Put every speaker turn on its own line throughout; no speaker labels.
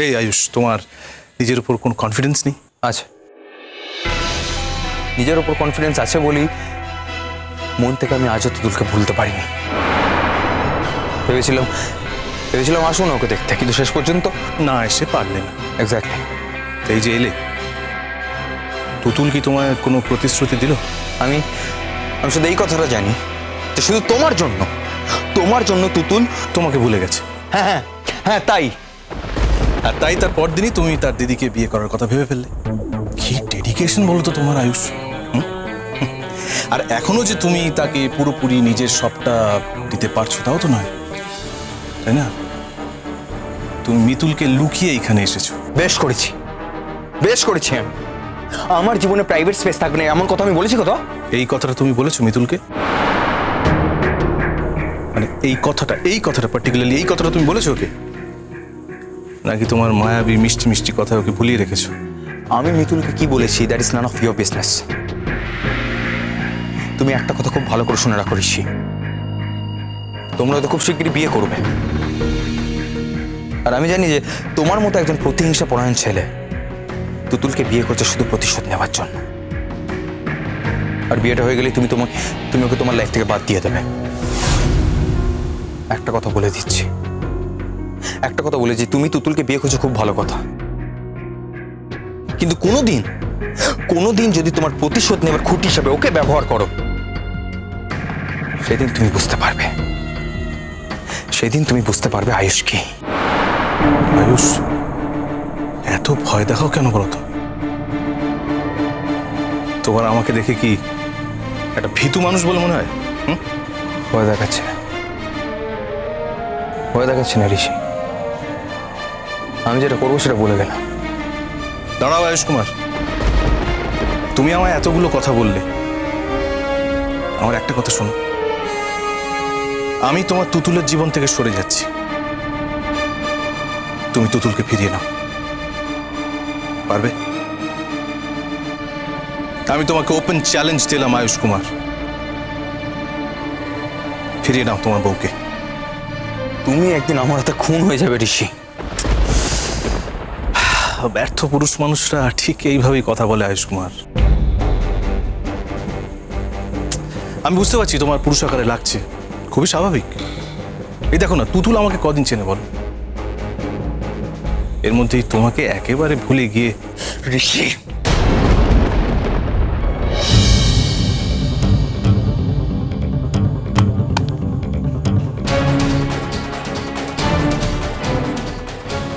এই আয়ুষ, তোমার নিজের উপর কোনো কনফিডেন্স নেই?
আছে, নিজের উপর কনফিডেন্স আছে বলি মন থেকে আমি আজও তুতুলকে ভুলতে পারিনি। ভেবেছিলাম আসুন ওকে দেখতে, কিন্তু শেষ পর্যন্ত
না এসে পারলে না।
এক্স্যাক্টলি।
এই যে এলে, তুতুল কি তোমায় কোনো প্রতিশ্রুতি দিল?
আমি শুধু এই কথাটা জানি যে শুধু তোমার জন্য তুতুল
তোমাকে ভুলে গেছে।
হ্যাঁ হ্যাঁ হ্যাঁ, তাই।
আর তাই তার পরদিনই তুমি তার দিদিকে বিয়ে করার কথা ভেবে ফেললে। কি ডেডিকেশন বলো তো তোমার আয়ুষ। আর এখনো যে তুমি তাকে পুরোপুরি নিজের সবটা দিতে পারছো তাও তো নয়, তাই না? তুমি মিতুলকে লুকিয়ে এখানে এসেছো।
বেশ করেছি আমি। আমার জীবনে প্রাইভেট স্পেস থাকবে না এমন কথা আমি বলেছি?
এই কথাটা তুমি বলেছো মিতুলকে? মানে এই কথাটা পার্টিকুলারলি এই কথাটা তুমি বলেছো ওকে, নাকি তোমার মায়াবী মিষ্টি মিষ্টি কথা ওকে ভুলিয়ে রেখেছো?
আমি মিতুলকে কি বলেছি that is none of your business. তুমি একটা কথা খুব ভালো করে শুনে রাখো ঋষি, তোমরা তো খুব শিগগিরই বিয়ে করবে। আর আমি জানি যে তোমার মতো একজন প্রতিহিংসা পরায়ণ ছেলে তুতুলকে বিয়ে করছে শুধু প্রতিশোধ নেওয়ার জন্য। আর বিয়েটা হয়ে গেলে তুমি ওকে তোমার লাইফ থেকে বাদ দিয়ে দেবে। একটা কথা বলে দিচ্ছি, তুমি তুতুলকে বিয়ে করছো খুব ভালো কথা, কিন্তু কোনোদিন যদি তোমার প্রতিশোধ নেবার খুঁটি হিসাবে ওকে ব্যবহার করো, সেদিন তুমি বুঝতে পারবে আয়ুষ কি।
আয়ুষ, এত ভয় দেখাও কেন বলো তো? তোমার আমাকে দেখে কি একটা ভীতু মানুষ বলে মনে হয়?
ভয় দেখাচ্ছে না ঋষি, আমি যেটা করবো সেটা বলে গেলাম।
দাঁড়াও আয়ুষ কুমার, তুমি আমায় এতগুলো কথা বললে, আমার একটা কথা শোনো। আমি তোমার তুতুলের জীবন থেকে সরে যাচ্ছি, তুমি তুতুলকে ফিরিয়ে নাও। পারবে? আমি তোমাকে ওপেন চ্যালেঞ্জ দিলাম আয়ুষ কুমার, ফিরিয়ে নাও তোমার বউকে।
তুমি একদিন আমার হাতে খুন হয়ে যাবে ঋষি।
ব্যর্থ পুরুষ মানুষরা ঠিক এইভাবেই কথা বলে আয়ুষ কুমার। আমি বুঝতে পারছি তোমার পুরুষ আকারে লাগছে, খুবই স্বাভাবিক। এই দেখো না, তুতুল আমাকে কদিন চেনে বলো? এর মধ্যেই তোমাকে একেবারে ভুলে গিয়ে
ঋষি,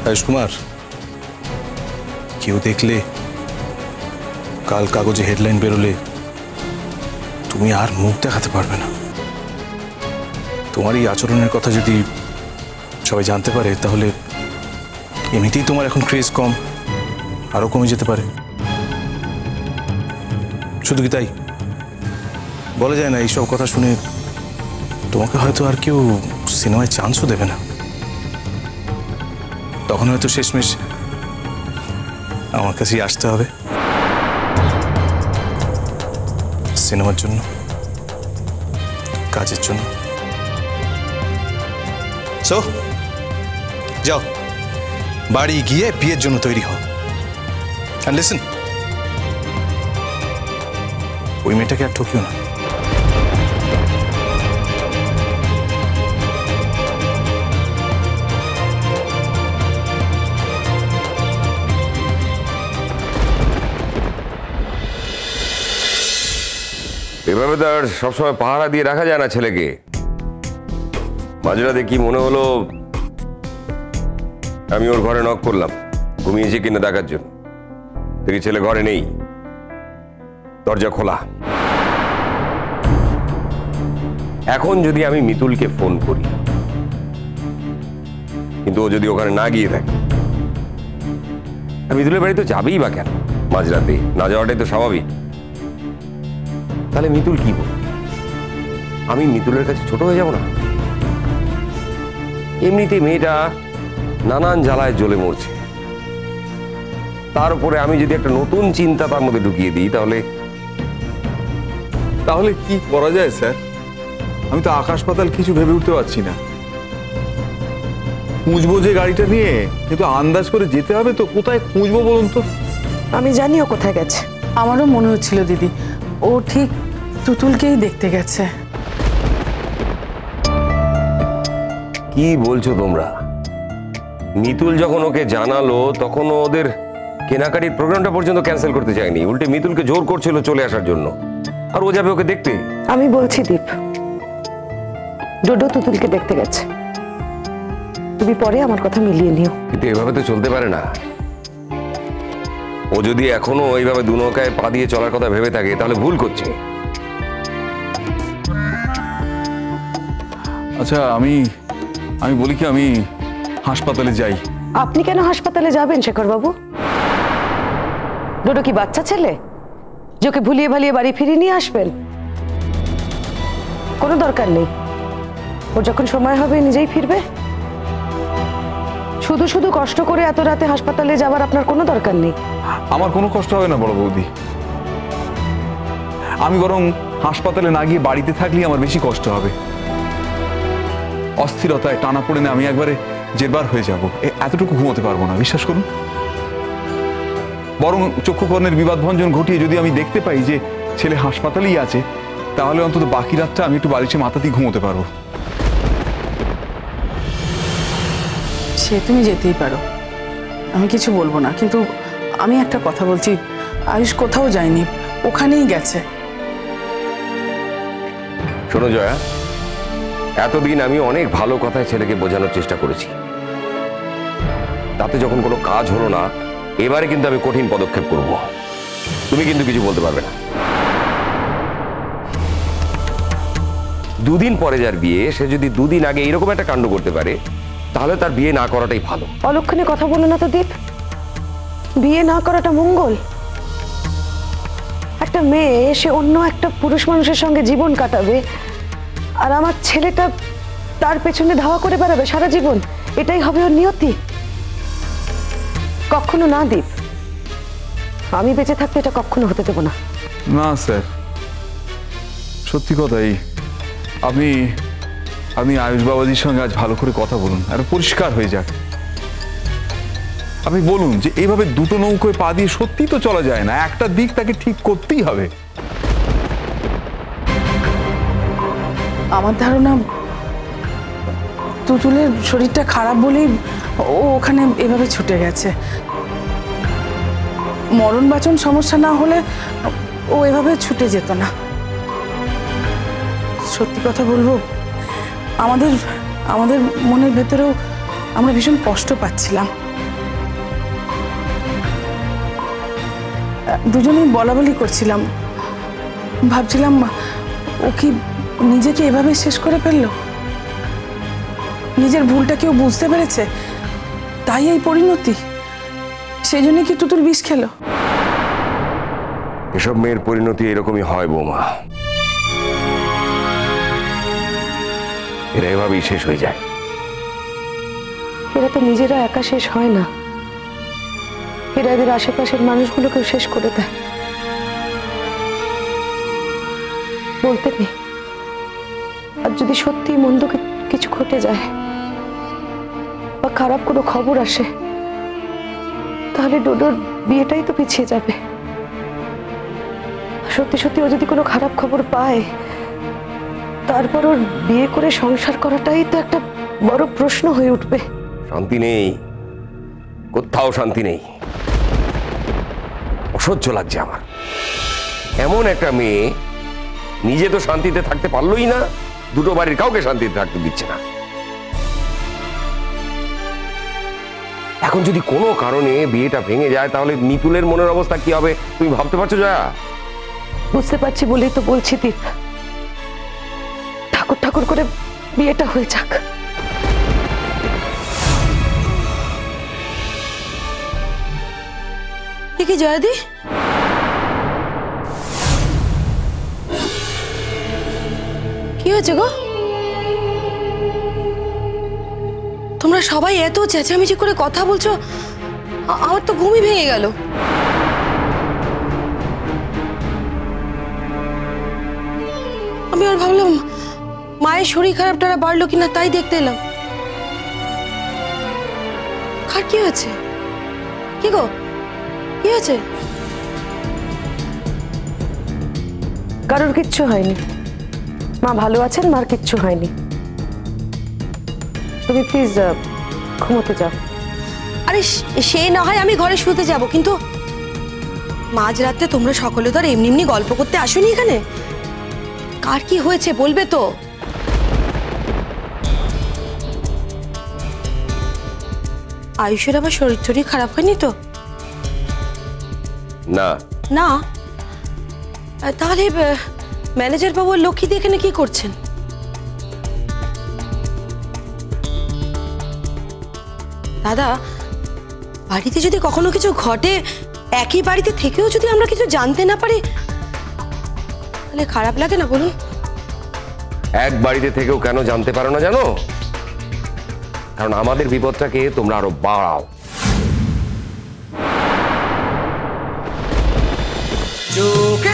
আয়ুষ কুমার, কেউ দেখলে, কাল কাগজে হেডলাইন বেরোলে তুমি আর মুখ দেখাতে পারবে না। তোমার এই আচরণের কথা যদি সবাই জানতে পারে, তাহলে এমনিতেই তোমার এখন ক্রেজ কম, আরো কমে যেতে পারে। শুধু কি তাই? বলা যায় না এইসব কথা শুনে তোমাকে হয়তো আর কেউ সিনেমায় চান্সও দেবে না। তখন হয়তো শেষমেশ আমার কাছেই আসতে হবে সিনেমার জন্য, কাজের জন্য। সো যাও, বাড়ি গিয়ে বিয়ের জন্য তৈরি হও। আর লিসেন, ওই মেয়েটাকে আর ঠকিও না।
এভাবে তো আর সবসময় পাহারা দিয়ে রাখা যায় না ছেলেকে। মাঝরাতে কি মনে হলো আমি ওর ঘরে নক করলাম ঘুমিয়েছে কিনা দেখার জন্য, দেখি ছেলে ঘরে নেই, দরজা খোলা। এখন যদি আমি মিতুলকে ফোন করি, কিন্তু ও যদি ওখানে না গিয়ে থাকে, আর মিতুলের বাড়ি তো যাবেই বা কেন? মাঝরাতে না যাওয়াটাই তো স্বাভাবিক। তাহলে মিতুল কি বল? আমি মিতুলের কাছে ছোট হয়ে যাব না? এমনিতে মেয়েটা নানান জ্বালায় জ্বলে মরছে, তার উপরে আমি যদি একটা নতুন চিন্তা তার মধ্যে ঢুকিয়ে দিই, তাহলে
কি করা যায় স্যার? আমি তো আকাশ পাতাল কিছু ভেবে উঠতে পারছি না। খুঁজবো যে গাড়িটা নিয়ে, কিন্তু আন্দাজ করে যেতে হবে তো। কোথায় খুঁজবো বলুন তো?
আমি জানি ও কোথায় গেছে।
আমারও মনে হচ্ছিল দিদি, ও ঠিক তুতুলকেই দেখতে গেছে।
কি বলছো তোমরা? মিতুল যখন ওকে জানালো তখন ও ওদের কেনাকাটির প্রোগ্রামটা পর্যন্ত ক্যান্সেল করতে চায়নি, উল্টে মিতুলকে জোর করছিল চলে আসার জন্য, আর ও যাবে ওকে দেখতে।
আমি বলছি দীপ, ডোডো তুতুলকে দেখতে গেছে। তুমি পরে আমার কথা মিলিয়ে নিও।
কিন্তু এভাবে তো চলতে পারে না। ও যদি এখনো এইভাবে দু নৌকায় পা দিয়ে চলার কথা ভেবে থাকে তাহলে ভুল করছে।
আচ্ছা, আমি বলি কি, আমি হাসপাতালে যাই।
আপনি কেন হাসপাতালে যাবেন শেখর বাবু? ডোডো কি বাচ্চা ছেলে যে ওকে ভুলিয়ে ভালিয়ে বাড়ি ফিরিয়ে নিয়ে আসবেন? কোনো দরকার নেই। ওর যখন সময় হবে নিজেই ফিরবে। শুধু শুধু কষ্ট করে এত রাতে হাসপাতালে যাওয়ার আপনার কোনো দরকার নেই।
আমার কোনো কষ্ট হবে না বড় বৌদি। আমি বরং হাসপাতালে না গিয়ে বাড়িতে থাকলেই আমার বেশি কষ্ট হবে। অস্থিরতায় টানা পড়ে না আমি একবারে জেরবার হয়ে যাব। এতটুকু ঘুমোতে পারবো না, বিশ্বাস করুন। বরং চক্ষুকর্ণের বিবাদ ভঞ্জন ঘটিয়ে যদি আমি দেখতে পাই যে ছেলে হাসপাতালেই আছে, তাহলে অন্তত বাকি রাতটা আমি একটু বালিশে মাথা দিয়ে ঘুমোতে পারবো।
সে তুমি যেতেই পারো, আমি কিছু বলবো না, কিন্তু আমি একটা কথা বলছি, আয়ুষ কোথাও যায়নি, ওখানেই গেছে।
শোনো জয়া, এতদিন আমি অনেক ভালো কথায় ছেলেকে বোঝানোর চেষ্টা করেছি, তাতে যখন কোনো কাজ হলো না, এবারে কিন্তু আমি কঠিন পদক্ষেপ করব। তুমি কিন্তু কিছু বলতে পারবে না। দুদিন পরে যার বিয়ে, সে যদি দুদিন আগে এরকম একটা কাণ্ড করতে পারে, তাহলে তার বিয়ে না করাটাই ভালো।
অলক্ষণে কথা বলো না তো দীপ। বিয়ে না করাটা মঙ্গল? একটা মেয়ে সে অন্য একটা পুরুষ মানুষের সঙ্গে জীবন কাটাবে, আর আমার ছেলেটা তার পেছনে ধাওয়া করে বেড়াবে সারা জীবন, এটাই হবে ওর নিয়তি? কখনো না দীপ, আমি বেঁচে থাকতে এটা কখনো হতে দেবো না।
না স্যার, সত্যি কথাই। আপনি আয়ুষ বাবাজির সঙ্গে আজ ভালো করে কথা বলুন, আর পরিষ্কার হয়ে যাক। আপনি বলুন যে এইভাবে দুটো নৌকোয় পা দিয়ে সত্যি তো চলা যায় না, একটা দিক তাকে ঠিক করতেই হবে।
আমার ধারণা তুতুলের শরীরটা খারাপ বলেই ও ওখানে এভাবে ছুটে গেছে। মরণ বাঁচন সমস্যা না হলে ও এভাবে ছুটে যেত না। সত্যি কথা বলবো, আমাদের মনের ভেতরেও আমরা ভীষণ কষ্ট পাচ্ছিলাম। দুজনেই বলাবলি করছিলাম, ভাবছিলাম ও কি নিজেকে এভাবে শেষ করে ফেললো? নিজের ভুলটা কেউ বুঝতে পেরেছে, তাই এই পরিণতি? সেই জন্য কি তুতুল বিষ খেলো?
এসব মেয়ের পরিণতি এরকমই হয় বৌমা, এরা এভাবেই শেষ হয়ে যায়।
এরা তো নিজেরা একা শেষ হয় না, এরা এদের আশেপাশের মানুষগুলোকেও শেষ করে দেয়। বলতে নেই, আর যদি সত্যি মন্দ কিছু ঘটে যায় বা খারাপ কোনো খবর আসে, তাহলে ডোডোর বিয়েটাই তো পিছিয়ে যাবে। সত্যি সত্যি ও যদি কোনো খারাপ খবর পায়, তারপর ওর বিয়ে করে সংসার করাটাই তো একটা বড় প্রশ্ন হয়ে উঠবে।
শান্তি নেই, কোথাও শান্তি নেই। অসহ্য লাগছে আমার। এমন একটা মেয়ে নিজে তো শান্তিতে থাকতে পারলোই না, দুটো বাড়ির কাউকে শান্তিতে থাকতে দিচ্ছে না। এখন যদি কোনো কারণে বিয়েটা ভেঙে যায়, তাহলে মিতুলের মনের অবস্থা কি হবে তুমি ভাবতে পারছো জয়া?
বুঝতে পারছি বলেই তো বলছি দীপ, ঠাকুর ঠাকুর করে বিয়েটা হয়ে যাক।
কি জয়াদি, কি হয়েছে গো? তোমরা সবাই এত চেঁচামেচি করে কথা বলছো, আমার তো ঘুমই ভেঙে গেল। আমি আর ভাবলাম মায়ের শরীর খারাপটা বাড়লো কিনা, তাই দেখতে এলাম। কার কি হয়েছে? কি গো, কি হয়েছে?
কারোর কিচ্ছু হয়নি, মা ভালো আছেন, মার কিচ্ছু হয়নি। তুমি প্লিজ ঘুমোতে যাও।
আরে সে না হয় আমি ঘরে শুতে যাব, কিন্তু মাঝরাতে তোমরা সকলে তো আর এমনি এমনি গল্প করতে আসোনি এখানে। কার কি হয়েছে বলবে তো? আয়ুষের আবার শরীর খারাপ হয়নি তো?
না
না, তাহলে ম্যানেজার বাবু লক্ষ্মীদি এখানে কি করছেন? দাদা, বাড়িতে যদি কখনো কিছু ঘটে, একই বাড়িতে থেকেও যদি আমরা কিছু জানতে না পারি, তাহলে খারাপ লাগে না বলুন?
এক বাড়িতে থেকেও কেন জানতে পারো না জানো? কারণ আমাদের বিপদটাকে তোমরা আরো বাড়াও।
চোখে